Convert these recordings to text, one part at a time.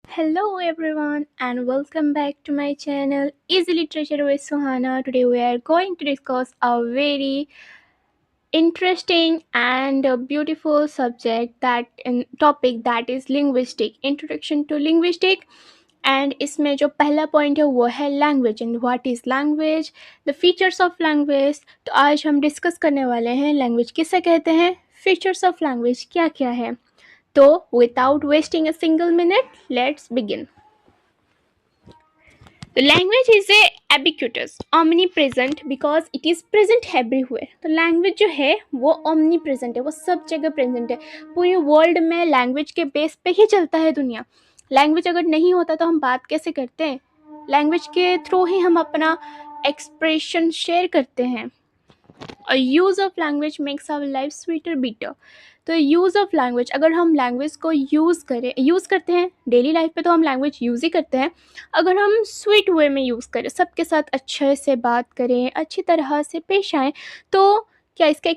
Hello everyone and welcome back to my channel Easy Literature with Suhana. Today we are going to discuss a very interesting and beautiful subject topic that is linguistic introduction to linguistic. And इसमें जो पहला point है वो है language and what is language, the features of language. तो आज हम discuss करने वाले हैं लैंग्वेज किसे कहते हैं, फीचर्स ऑफ लैंग्वेज क्या क्या है. तो without wasting a single minute let's begin. The language is a ubiquitous, omnipresent because it is present everywhere. तो language जो है वो omnipresent है, वो सब जगह present है. पूरे वर्ल्ड में लैंग्वेज के बेस पे ही चलता है दुनिया. लैंग्वेज अगर नहीं होता तो हम बात कैसे करते हैं, लैंग्वेज के थ्रू ही हम अपना एक्सप्रेशन शेयर करते हैं. Use of language makes our life sweeter better. तो यूज़ ऑफ लैंग्वेज, अगर हम लैंग्वेज को यूज़ करते हैं डेली लाइफ पे तो हम लैंग्वेज यूज़ ही करते हैं. अगर हम स्वीट वे में यूज़ करें, सबके साथ अच्छे से बात करें, अच्छी तरह से पेश आएँ, तो क्या इसका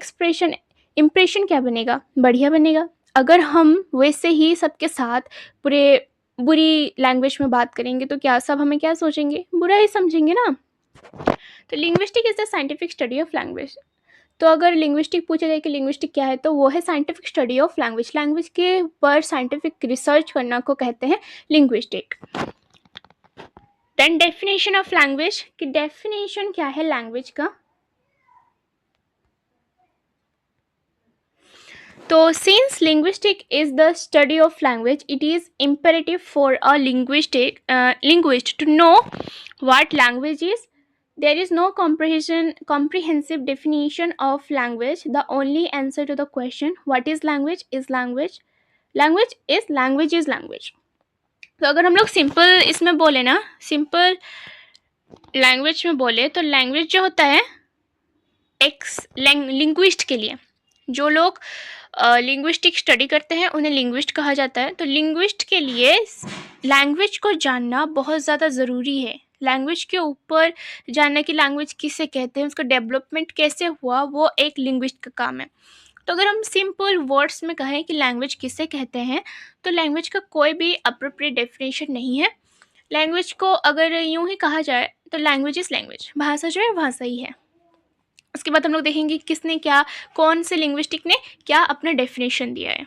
इम्प्रेशन क्या बनेगा, बढ़िया बनेगा. अगर हम वैसे ही सबके साथ बुरी लैंग्वेज में बात करेंगे तो क्या सब हमें क्या सोचेंगे, बुरा ही समझेंगे ना. तो linguistic is the scientific study of language. तो अगर लिंग्विस्टिक पूछा जाए कि लिंग्विस्टिक क्या है तो वो है scientific study of language. Language के ऊपर साइंटिफिक रिसर्च करना को कहते हैं linguistic. Then definition of language, कि डेफिनेशन क्या है लैंग्वेज का. तो since linguistic is the study of language, it is imperative for a linguist to know what language is. There is no comprehensive definition of language. The only answer to the question what is language is language. Language is language. तो अगर हम लोग simple इसमें बोले ना, simple language में बोले तो लैंग्वेज जो होता है लिंग्विस्ट के लिए, जो लोग लिंग्विस्टिक स्टडी करते हैं उन्हें लिंग्विस्ट कहा जाता है. तो लिंग्विस्ट के लिए लैंग्वेज को जानना बहुत ज़्यादा ज़रूरी है. लैंग्वेज के ऊपर जानना कि लैंग्वेज किसे कहते हैं, उसका डेवलपमेंट कैसे हुआ, वो एक लिंग्विस्ट का काम है. तो अगर हम सिंपल वर्ड्स में कहें कि लैंग्वेज किसे कहते हैं, तो लैंग्वेज का कोई भी अप्रोप्रिएट डेफिनेशन नहीं है. लैंग्वेज को अगर यूं ही कहा जाए तो लैंग्वेज इज़ लैंग्वेज, भाषा जो है भाषा ही है. उसके बाद हम लोग देखेंगे किसने क्या, कौन से लिंग्विस्टिक ने क्या अपना डेफिनेशन दिया है.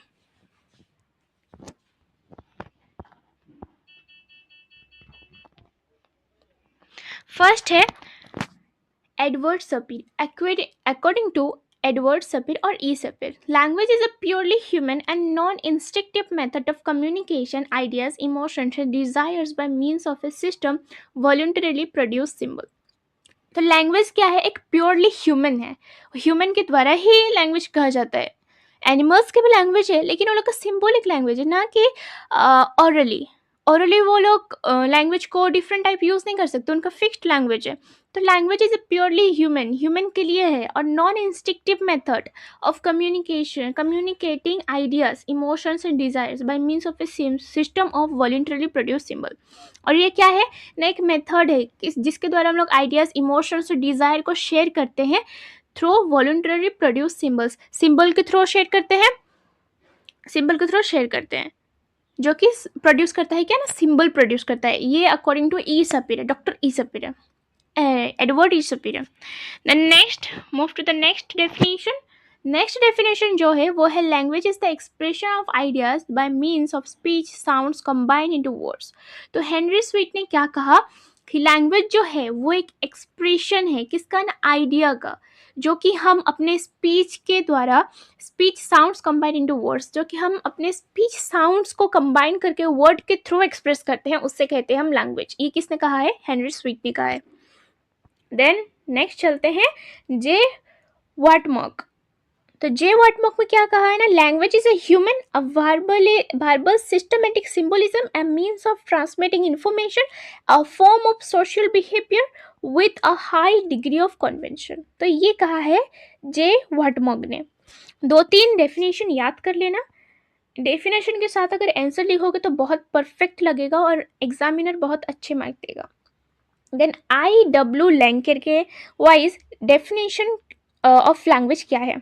फर्स्ट है Edward Sapir. According to Edward Sapir or E. Sapir, language is a purely human and non-instinctive method of communication ideas, emotions, and desires by means of a system voluntarily produced symbol. तो language क्या है, एक purely human है. Human के द्वारा ही language कहा जाता है. एनिमल्स की भी लैंग्वेज है लेकिन उन लोग का सिम्बॉलिक लैंग्वेज है, ना कि ऑरली वो लोग लैंग्वेज को डिफरेंट टाइप यूज़ नहीं कर सकते, उनका फिक्स्ड लैंग्वेज है. तो language is a purely human के लिए है और non instinctive method of communicating ideas, emotions and desires by means of a system of voluntarily produce symbol. और ये क्या है ना, एक मेथड है जिसके द्वारा हम लोग आइडियाज़, इमोशंस और डिज़ायर को शेयर करते हैं through voluntarily produce symbols. Symbol के थ्रू शेयर करते हैं, जो कि प्रोड्यूस करता है क्या ना, सिंबल प्रोड्यूस करता है. ये according to E Sapir, doctor E Sapir, Edward E Sapir. The next move to the next definition. Next definition जो है वो है language is the expression of ideas by means of speech sounds combined into words. तो Henry Sweet ने क्या कहा कि language जो है वो एक एक्सप्रेशन है, किसका ना, आइडिया का, जो कि हम अपने स्पीच के द्वारा, speech sounds combine into words, जो कि हम अपने स्पीच साउंड्स को कंबाइन करके वर्ड के थ्रू एक्सप्रेस करते हैं, उससे कहते हैं हम लैंग्वेज. ये किसने कहा है, हेनरी स्वीट ने कहा है. देन नेक्स्ट चलते हैं जे वाटमॉक. तो जे वाटमॉक में क्या कहा है ना, language is a human, a verbal systematic symbolism, a means of transmitting information, a form of social behaviour with a high degree of convention. तो ये कहा है जे वाटमॉक ने. 2-3 डेफिनेशन याद कर लेना. डेफिनेशन के साथ अगर आंसर लिखोगे तो बहुत परफेक्ट लगेगा और एग्जामिनर बहुत अच्छे मार्क देगा. Then I.W. लैंकेर के वाइज डेफिनेशन ऑफ लैंग्वेज क्या है.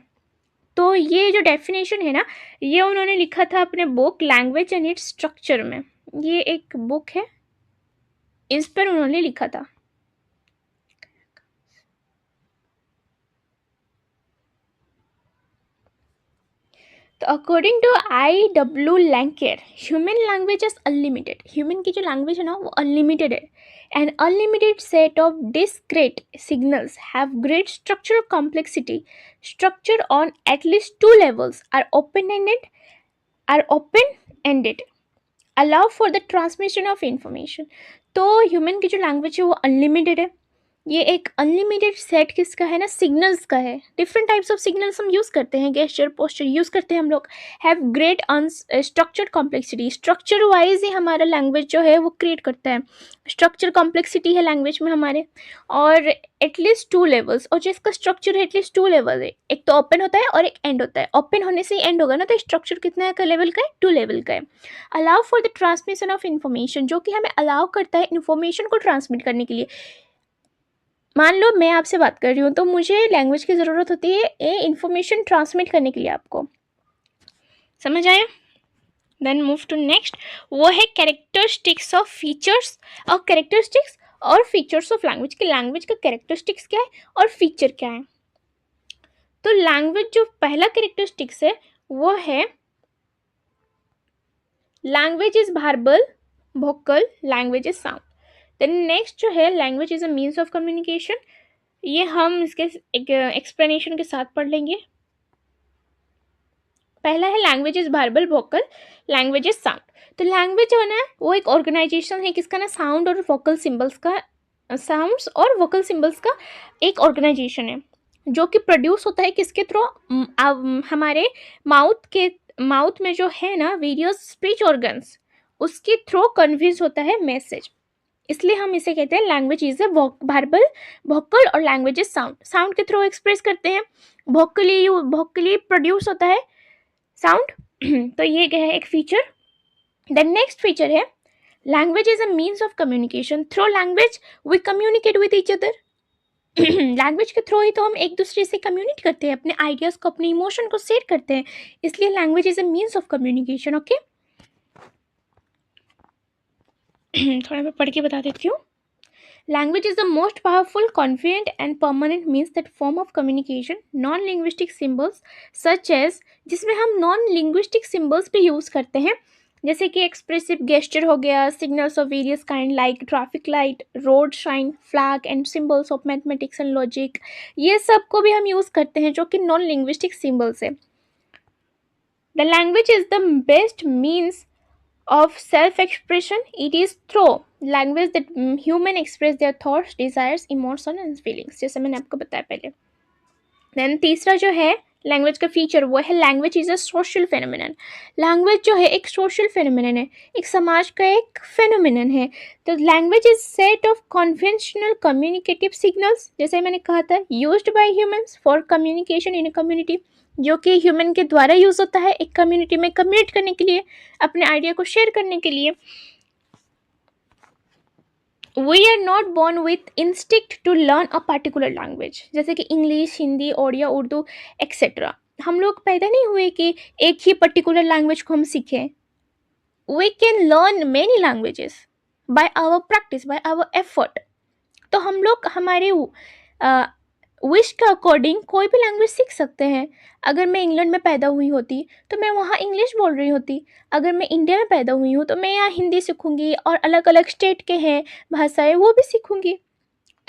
तो ये जो डेफिनेशन है ना, ये उन्होंने लिखा था अपने book language and its structure में. ये एक बुक है, इस पर उन्होंने लिखा था। तो according to I.W. Lanker, human language is unlimited. Human की जो लैंग्वेज है ना वो अनलिमिटेड है। An unlimited set of discrete signals have great structural complexity, structure on at least two levels, are open ended, allow for the transmission of information। तो human की जो language है वो अनलिमिटेड है। ये एक अनलिमिटेड सेट किसका है ना, सिग्नल्स का है। डिफरेंट टाइप्स ऑफ सिग्नल्स हम यूज़ करते हैं, गेस्चर पोस्चर यूज़ करते हैं हम लोग। Have great structured complexity, structure wise ही हमारा लैंग्वेज जो है वो क्रिएट करता है। स्ट्रक्चर कॉम्प्लेक्सिटी है लैंग्वेज में हमारे, और एटलीस्ट टू लेवल्स, और जिसका स्ट्रक्चर है एटलीस्ट टू लेवल है। एक तो ओपन होता है और एक एंड होता है। ओपन होने से ही एंड होगा ना, तो स्ट्रक्चर कितना का लेवल का है, टू लेवल का है। Allow for the transmission of information, जो कि हमें अलाउ करता है इन्फॉर्मेशन को ट्रांसमिट करने के लिए। मान लो मैं आपसे बात कर रही हूँ तो मुझे लैंग्वेज की ज़रूरत होती है ये इन्फॉर्मेशन ट्रांसमिट करने के लिए। आपको समझ आया? देन मूव टू नेक्स्ट, वो है कैरेक्टरिस्टिक्स ऑफ फीचर्स और कैरेक्टरिस्टिक्स और फीचर्स ऑफ लैंग्वेज। की लैंग्वेज का कैरेक्टरिस्टिक्स क्या है और फीचर क्या है। तो लैंग्वेज जो पहला कैरेक्टरिस्टिक्स है वो है language is verbal, vocal, language is sound. Then next जो है language is a means of communication. ये हम इसके एक एक्सप्लेनेशन के साथ पढ़ लेंगे। पहला है language is verbal, vocal, language is sound. तो लैंग्वेज जो है ना वो एक ऑर्गेनाइजेशन है किसका ना, साउंड और वोकल सिंबल्स का, साउंड्स और वोकल सिंबल्स का एक ऑर्गेनाइजेशन है, जो कि प्रोड्यूस होता है किसके थ्रू, हमारे माउथ में जो है ना वेरियस स्पीच ऑर्गन्स, उसके थ्रू कन्व्यूज होता है मैसेज। इसलिए हम इसे कहते हैं language is a verbal, vocal और लैंग्वेज इज साउंड। साउंड के थ्रू एक्सप्रेस करते हैं, वोकली प्रोड्यूस होता है साउंड। तो ये क्या है एक फीचर। द नेक्स्ट फीचर है language is a means of communication. Through language we communicate with each other. Language के थ्रू ही तो हम एक दूसरे से कम्युनिकेट करते हैं, अपने आइडियाज़ को, अपने इमोशन को शेयर करते हैं। इसलिए language is a means of communication. Okay, थोड़ा मैं पढ़ के बता देती हूँ। Language is the most powerful, confident, and permanent means that form of communication. Non-linguistic symbols such as, जिसमें हम non-linguistic symbols भी यूज़ करते हैं, जैसे कि एक्सप्रेसिव गेस्चर हो गया, signals of various kind like traffic light, road sign, flag and symbols of mathematics and logic. ये सब को भी हम यूज़ करते हैं जो कि नॉन लिंग्विस्टिक सिम्बल्स है। The language is the best means of self-expression. It is through language that human express their thoughts, desires, emotions and feelings, जैसे मैंने आपको बताया पहले। देन तीसरा जो है लैंग्वेज का फीचर वो है language is a social phenomenon. Language जो है एक सोशल फेनोमेनन है, एक समाज का एक फेनोमेनन है। तो language is set of conventional communicative signals, जैसे मैंने कहा था, used by humans for communication in a community, जो कि ह्यूमन के द्वारा यूज़ होता है एक कम्युनिटी में कम्युनिकेट करने के लिए, अपने आइडिया को शेयर करने के लिए। We are not born with instinct to learn a particular language, जैसे कि इंग्लिश, हिंदी, ओडिया, उर्दू एक्सेट्रा। हम लोग पैदा नहीं हुए कि एक ही पर्टिकुलर लैंग्वेज को हम सीखें। We can learn many languages by our practice, by our effort. तो हम लोग हमारे विश के अकॉर्डिंग कोई भी लैंग्वेज सीख सकते हैं। अगर मैं इंग्लैंड में पैदा हुई होती तो मैं वहाँ इंग्लिश बोल रही होती। अगर मैं इंडिया में पैदा हुई हूँ तो मैं यहाँ हिंदी सीखूंगी, और अलग अलग स्टेट के हैं भाषाएं वो भी सीखूंगी।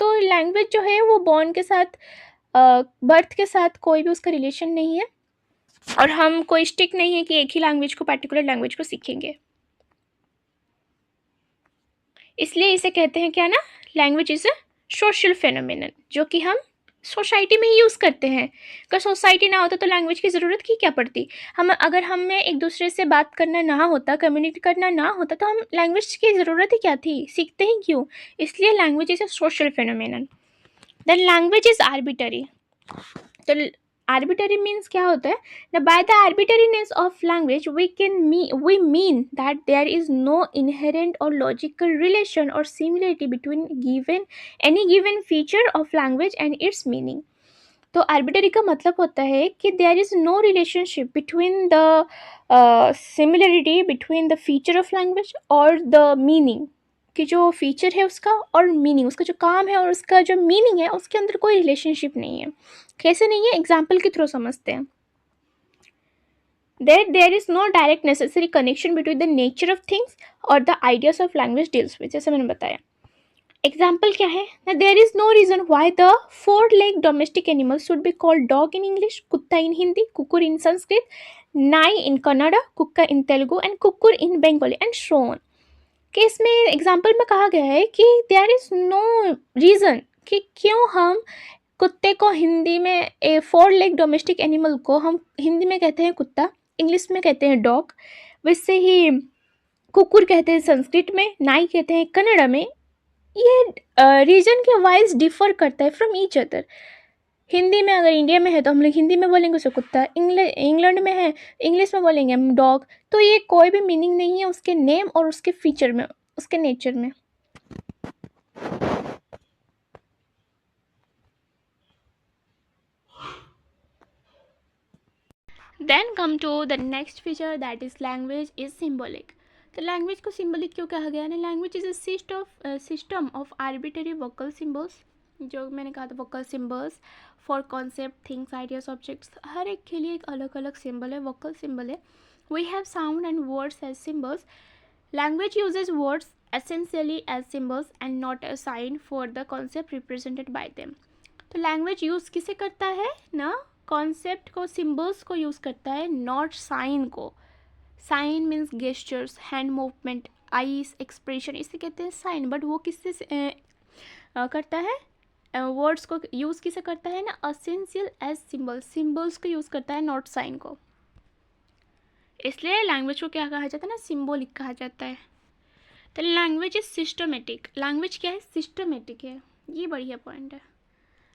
तो लैंग्वेज जो है वो बॉर्न के साथ, बर्थ के साथ कोई भी उसका रिलेशन नहीं है, और हम कोई स्टिक नहीं है कि एक ही लैंग्वेज को, पर्टिकुलर लैंग्वेज को सीखेंगे। इसलिए इसे कहते हैं क्या ना, language is a social phenomenon, जो कि हम सोसाइटी में ही यूज़ करते हैं। अगर सोसाइटी ना होता तो लैंग्वेज की ज़रूरत की क्या पड़ती। हम अगर हमें एक दूसरे से बात करना ना होता, कम्युनिकेट करना ना होता, तो हम लैंग्वेज की ज़रूरत ही क्या थी, सीखते ही क्यों। इसलिए language is a social phenomenon. Then language is arbitrary. तो आर्बिटरी मीन्स क्या होता है ना, by the arbitrariness of language we mean that there is no inherent or logical relation or similarity between given any given feature of language and its meaning. तो arbitrary का मतलब होता है कि there is no relationship between the similarity between the feature of language और the meaning, कि जो feature है उसका और मीनिंग, उसका जो काम है और उसका जो मीनिंग है उसके अंदर कोई रिलेशनशिप नहीं है। कैसे नहीं है, एग्जाम्पल के थ्रू समझते हैं। That there is no direct necessary connection between the nature of things or the ideas of language deals with, जैसे मैंने बताया। एग्जाम्पल क्या है ना, there is no reason why the four leg domestic animal should be called dog in English, कुत्ता in Hindi, कुकुर in Sanskrit, नाई in Kannada, कुक्का इन तेलुगु एंड कुकुर in Bengali and so on. कि इसमें एग्जाम्पल में कहा गया है कि देयर इज नो रीजन कि क्यों हम कुत्ते को हिंदी में, ए फोर लेग डोमेस्टिक एनिमल को हम हिंदी में कहते हैं कुत्ता, इंग्लिश में कहते हैं डॉग, वैसे ही कुकुर कहते हैं संस्कृत में, नाई कहते हैं कन्नड़ा में। ये रीजन के वाइज डिफर करता है फ्रॉम ईच अदर। हिंदी में अगर इंडिया में है तो हम लोग हिंदी में बोलेंगे उसे कुत्ता, इंग्लैंड में है इंग्लिश में बोलेंगे हम डॉग। तो ये कोई भी मीनिंग नहीं है उसके नेम और उसके फीचर में, उसके नेचर में। Then come to the next feature, that is language is symbolic. तो लैंग्वेज को सिम्बॉलिक क्यों कहा गया है ना, language is a system of arbitrary vocal symbols, जो मैंने कहा था vocal symbols for concept things ideas objects, हर एक के लिए एक अलग अलग सिम्बल है, वोकल सिम्बल है। We have sound and words as symbols. Language uses words essentially as symbols and not a sign for the concept represented by them. तो लैंग्वेज यूज़ किसे करता है ना, कॉन्सेप्ट को, सिम्बल्स को यूज़ करता है, नॉट साइन को। Sign means gestures, hand movement, eyes expression, इसे कहते हैं साइन। बट वो किससे करता है, वर्ड्स को यूज़ किसे करता है ना, असेंशियल एज सिम्बल्स, सिम्बल्स को यूज़ करता है, नॉट साइन को। इसलिए लैंग्वेज को क्या कहा जाता है ना, सिम्बोलिक कहा जाता है। तो लैंग्वेज इज सिस्टमेटिक। लैंग्वेज क्या है, सिस्टमेटिक है, ये बढ़िया पॉइंट है।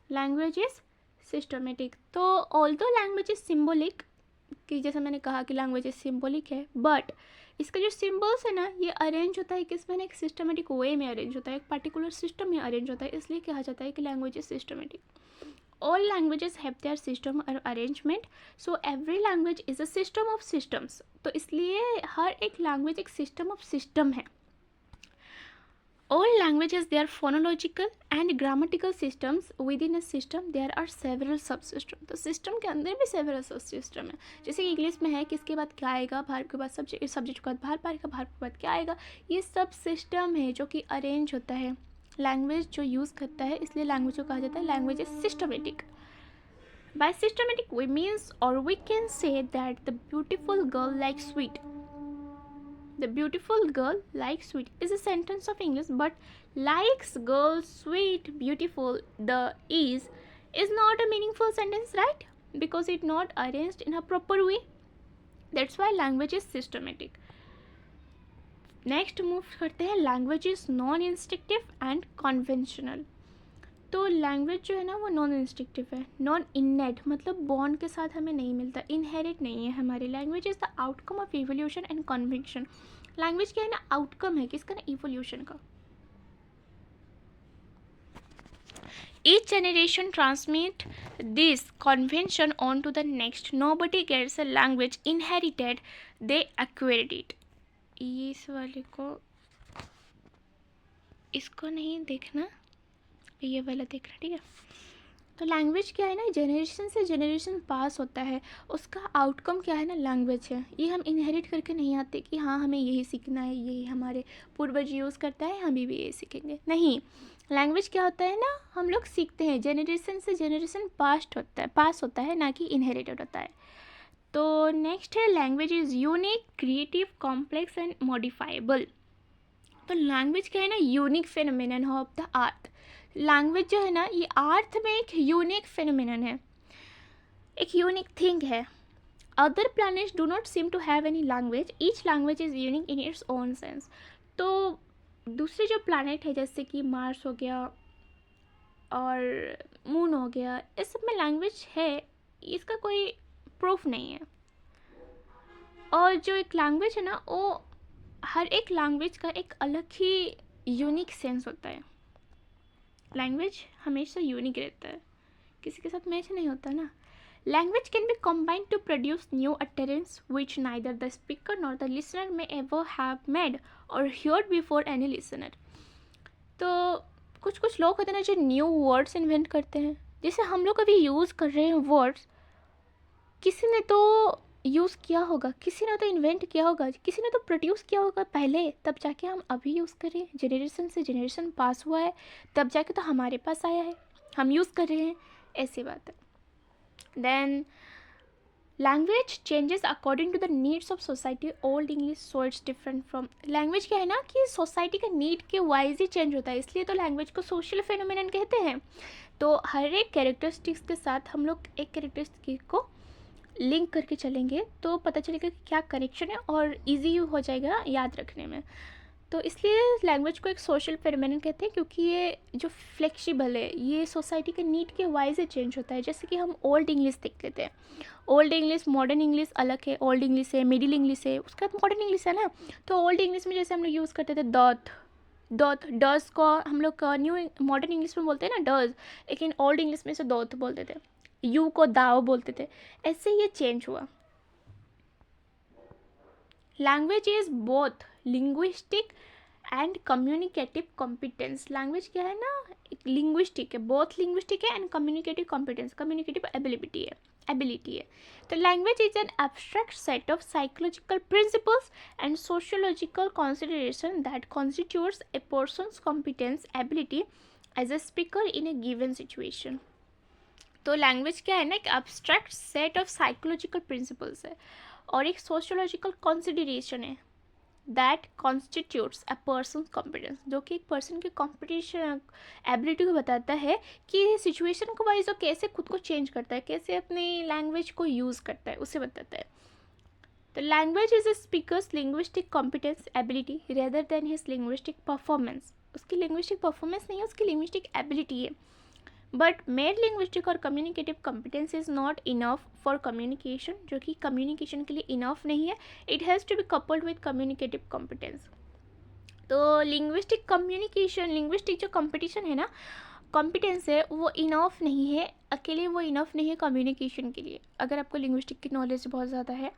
Language is systematic. तो ऑल्दो लैंग्वेज इज सिम्बोलिक, कि जैसे मैंने कहा कि लैंग्वेज इज सिम्बोलिक है, बट इसका जो सिम्बल्स है ना, ये अरेंज होता है किस में, एक सिस्टमेटिक वे में अरेंज होता है, एक पर्टिकुलर सिस्टम में अरेंज होता है, इसलिए कहा जाता है कि language is systematic. All languages have their system और arrangement, so every language is a system of systems. तो इसलिए हर एक लैंग्वेज एक सिस्टम ऑफ सिस्टम है। All languages, they are phonological and grammatical systems. Within a system there are several subsystems. तो system के अंदर भी several subsystem है। जैसे कि इंग्लिश में है किसके बाद क्या आएगा, verb के बाद सब्जेक्ट, सब्जेक्ट के बाद verb आएगा, verb के बाद क्या आएगा, ये सब सिस्टम है जो कि अरेंज होता है, लैंग्वेज जो यूज़ करता है, इसलिए लैंग्वेज को कहा जाता है language is systematic. By systematic we means, or we can say that the beautiful girl likes sweet. The beautiful girl likes sweet is a sentence of English, but likes girl sweet beautiful the is not a meaningful sentence, right? Because it's not arranged in a proper way. That's why language is systematic. Next move करते हैं, language is non-instinctive and conventional. तो language जो है ना वो non इंस्टिक्टिव है, non इनेट मतलब born के साथ हमें नहीं मिलता, इनहेरिट नहीं है हमारी। Language is the outcome of evolution and conviction. Language क्या है ना, आउटकम है किसका ना, इवोल्यूशन का। Each generation transmit this convention on to the next. Nobody gets a language inherited, they acquired it. इस वाले को, इसको नहीं देखना, ये वाला देखना, ठीक है। तो लैंग्वेज क्या है ना, जनरेशन से जनरेशन पास होता है, उसका आउटकम क्या है ना, लैंग्वेज है। ये हम इनहेरिट करके नहीं आते कि हाँ हमें यही सीखना है, यही हमारे पूर्वज यूज़ करता है, हम भी यही सीखेंगे, नहीं। लैंग्वेज क्या होता है ना, हम लोग सीखते हैं, जनरेशन से जनरेशन पास होता है, ना कि इनहेरिटेड होता है। तो नेक्स्ट है, language is unique, creative, complex and modifiable. तो लैंग्वेज क्या है ना, unique phenomenon of the earth. Language जो है ना, ये अर्थ में एक यूनिक फेनोमेनन है, एक यूनिक थिंग है। Other planets do not seem to have any language, each language is unique in its own sense. तो दूसरे जो प्लैनेट है, जैसे कि मार्स हो गया और मून हो गया, इस सब में लैंग्वेज है, इसका कोई प्रूफ नहीं है। और जो एक लैंग्वेज है ना, वो हर एक लैंग्वेज का एक अलग ही यूनिक सेंस होता है। लैंग्वेज हमेशा यूनिक रहता है, किसी के साथ मैच नहीं होता ना. Language can be combined to produce new utterance which neither the speaker nor the listener may ever have made or heard before any listener. तो कुछ कुछ लोग होते हैं ना जो न्यू वर्ड्स इन्वेंट करते हैं. जैसे हम लोग अभी यूज़ कर रहे हैं वर्ड्स, किसी ने तो यूज़ किया होगा, किसी ने तो इन्वेंट किया होगा, किसी ने तो प्रोड्यूस किया होगा पहले, तब जाके हम अभी यूज़ करें. जनरेशन से जनरेशन पास हुआ है, तब जाके तो हमारे पास आया है, हम यूज़ कर रहे हैं. ऐसी बात है. Then language changes according to the needs of society. Old English so it's different from. Language क्या है ना कि सोसाइटी का नीड के वाइज ही चेंज होता है, इसलिए तो लैंग्वेज को सोशल फेनोमेनन कहते हैं. तो हर एक कैरेक्टरिस्टिक्स के साथ हम लोग एक कैरेक्टरिस्टिक को लिंक करके चलेंगे तो पता चलेगा कि क्या कनेक्शन है और इजी हो जाएगा याद रखने में. तो इसलिए लैंग्वेज को एक सोशल फेनोमेनन कहते हैं, क्योंकि ये जो फ्लेक्सिबल है, ये सोसाइटी के नीड के वाइज से चेंज होता है. जैसे कि हम ओल्ड इंग्लिश देख लेते हैं. ओल्ड इंग्लिश मॉडर्न इंग्लिश अलग है. ओल्ड इंग्लिश है, मिडिल इंग्लिश है, उसके बाद मॉडर्न इंग्लिश है ना. तो ओल्ड इंग्लिश में जैसे हम लोग यूज़ करते थे डॉट डॉट डस को हम लोग न्यू मॉडर्न इंग्लिश में बोलते हैं ना डज, लेकिन ओल्ड इंग्लिश में से डॉट बोलते थे. यू को दाव बोलते थे. ऐसे ये चेंज हुआ. Language is both linguistic and communicative competence. Language क्या है ना, एक लिंग्विस्टिक है, बोथ लिंग्विस्टिक है and communicative competence, communicative ability है. तो language is an abstract set of psychological principles and sociological consideration that constitutes a person's competence ability as a speaker in a given situation. तो language क्या है ना, एक abstract set of psychological principles है और एक सोशियोलॉजिकल कंसिडरेशन है that constitutes a person competence, जो कि एक पर्सन की कॉम्पिटिशन एबिलिटी को बताता है कि सिचुएशन को वाइज वो कैसे खुद को चेंज करता है, कैसे अपनी लैंग्वेज को यूज़ करता है, उसे बताता है. तो language is a speakers linguistic competence ability rather than his linguistic performance. उसकी लिंग्विस्टिक परफॉर्मेंस नहीं है, उसकी लिंग्विस्टिक एबिलिटी है. बट मेड लिंग्विस्टिक और communicative competence is not enough for communication, जो कि कम्युनिकेशन के लिए इनफ नहीं है. It has to be coupled with communicative competence. तो लिंग्विस्टिक कम्युनिकेशन, लिंग्विस्टिक जो कॉम्पिटिशन है ना, कॉम्पिटेंस है, वो इनफ नहीं है अकेले, वो इनफ नहीं है कम्युनिकेशन के लिए. अगर आपको लिंग्विस्टिक की नॉलेज बहुत ज़्यादा है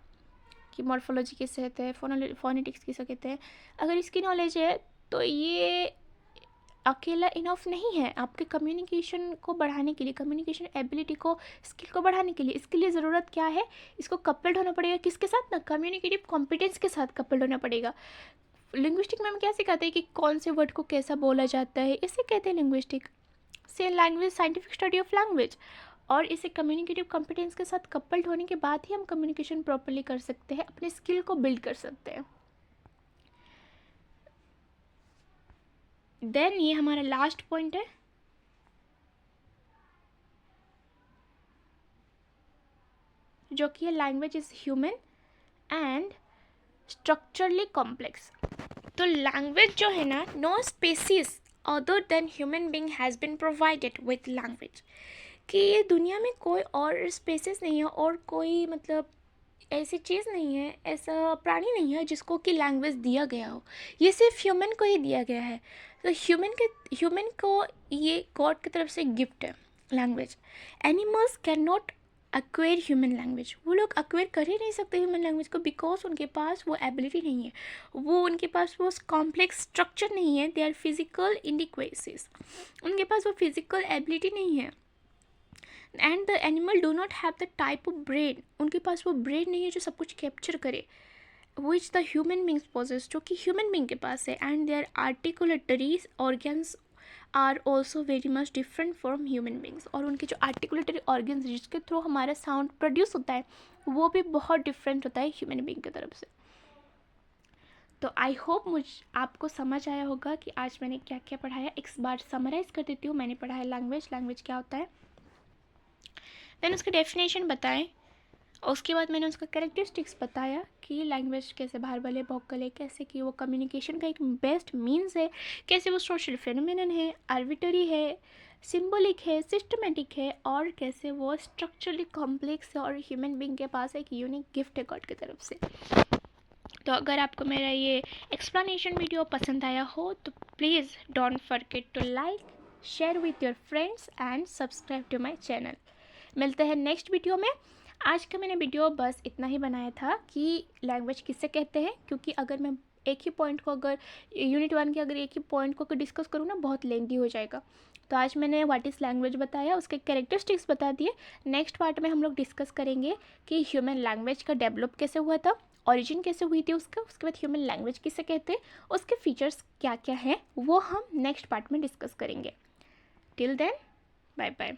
कि मॉर्फोलॉजी किसे कहते हैं, फोनेटिक्स किसे कहते हैं, अगर इसकी नॉलेज है तो ये अकेला इनफ नहीं है आपके कम्युनिकेशन को बढ़ाने के लिए, कम्युनिकेशन एबिलिटी को, स्किल को बढ़ाने के लिए. इसके लिए ज़रूरत क्या है, इसको कपल्ड होना पड़ेगा किसके साथ ना, कम्युनिकेटिव कॉम्पिटेंस के साथ कपल्ड होना पड़ेगा. लिंग्विस्टिक में हम क्या सिखाते हैं कि कौन से वर्ड को कैसा बोला जाता है, इसे कहते हैं लिंग्विस्टिक. से language scientific study of language, और इसे कम्युनिकेटिव कॉम्पिटेंस के साथ कपल्ड होने के बाद ही हम कम्युनिकेशन प्रॉपरली कर सकते हैं, अपने स्किल को बिल्ड कर सकते हैं. देन ये हमारा लास्ट पॉइंट है, जो कि है language is human and structurally complex. तो लैंग्वेज जो है ना, no species other than human being has been provided with language, कि ये दुनिया में कोई और स्पेसिस नहीं है और कोई मतलब ऐसी चीज़ नहीं है, ऐसा प्राणी नहीं है जिसको कि लैंग्वेज दिया गया हो. ये सिर्फ ह्यूमन को ही दिया गया है. तो ह्यूमन को ये गॉड की तरफ से गिफ्ट है language. Animals can not acquire human language. वो लोग एक्वायर कर ही नहीं सकते ह्यूमन लैंग्वेज को, बिकॉज उनके पास वो एबिलिटी नहीं है, वो उनके पास वो कॉम्प्लेक्स स्ट्रक्चर नहीं है. दे आर फिजिकल इनडिक्वेसीज, उनके पास वो फिजिकल एबिलिटी नहीं है. And the animal do not have the type of brain, उनके पास वो ब्रेन नहीं है जो सब कुछ कैप्चर करे, which the human beings possess, जो कि ह्यूमन बींग के पास है. And their articulatory organs are also very much different from human beings, और उनके जो आर्टिकुलेटरी ऑर्गन्स जिसके थ्रू हमारा साउंड प्रोड्यूस होता है वो भी बहुत डिफरेंट होता है ह्यूमन बींग की तरफ से. तो आई होप आपको समझ आया होगा कि आज मैंने क्या क्या पढ़ाया. एक बार समराइज़ कर देती हूँ. मैंने पढ़ाया लैंग्वेज क्या होता है, देन उसका डेफिनेशन बताएं, और उसके बाद मैंने उसका कैरेक्टरिस्टिक्स बताया कि लैंग्वेज कैसे बारबल वोकल है, कैसे कि वो कम्युनिकेशन का एक बेस्ट मीन्स है, कैसे वो सोशल फेनोमेनन है, आर्बिटरी है, सिंबॉलिक है, सिस्टमेटिक है, और कैसे वो स्ट्रक्चरली कॉम्प्लेक्स है और ह्यूमन बींग के पास एक यूनिक गिफ्ट है गॉड की तरफ से. तो अगर आपको मेरा ये एक्सप्लेनेशन वीडियो पसंद आया हो तो please don't forget to like, share with your friends and subscribe to my channel. मिलते हैं नेक्स्ट वीडियो में। आज का मैंने वीडियो बस इतना ही बनाया था कि लैंग्वेज किससे कहते हैं, क्योंकि अगर मैं एक ही पॉइंट को अगर यूनिट 1 के अगर एक ही पॉइंट को अगर डिस्कस करूँ ना, बहुत लेंथी हो जाएगा। तो आज मैंने व्हाट इज़ लैंग्वेज बताया, उसके कैरेक्टरिस्टिक्स बता दिए। नेक्स्ट पार्ट में हम लोग डिस्कस करेंगे कि ह्यूमन लैंग्वेज का डेवलप कैसे हुआ था, ओरिजिन कैसे हुई थी उसका, उसके बाद ह्यूमन लैंग्वेज किसे कहते हैं, उसके फीचर्स क्या क्या हैं, वो हम नेक्स्ट पार्ट में डिस्कस करेंगे। Till then, bye bye.